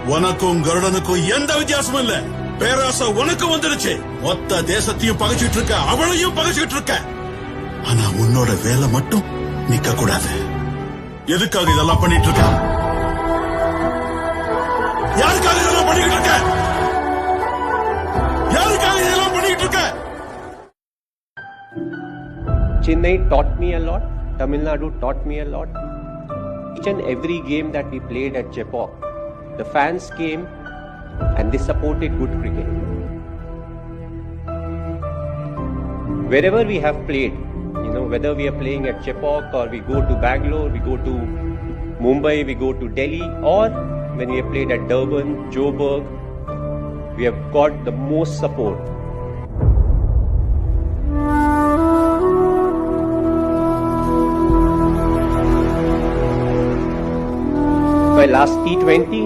உனக்கும் கருடனுக்கும் எந்த வித்தியாசமும் இல்ல. பேராசை உனக்கு வந்துருச்சு. மொத்த தேசத்தையும் பகைச்சிட்டு இருக்க, அவளையும் பகைச்சிட்டு இருக்க. ஆனா உன்னோட வேலை மட்டும் நிக்க கூடாது. எதுக்காக இதெல்லாம் பண்ணிட்டு இருக்க? யாருக்காக இதெல்லாம் பண்ணிட்டு இருக்க? யாருக்காக இதெல்லாம் பண்ணிட்டு இருக்க? Chennai taught me a lot. Tamil Nadu taught me a lot. Each and every game that we played at Chepauk, the fans came and they supported good cricket. Wherever we have played, whether we are playing at Chepauk or we go to Bangalore, we go to Mumbai, we go to Delhi, or when we have played at Durban, Joburg, we have got the most support. My last T20,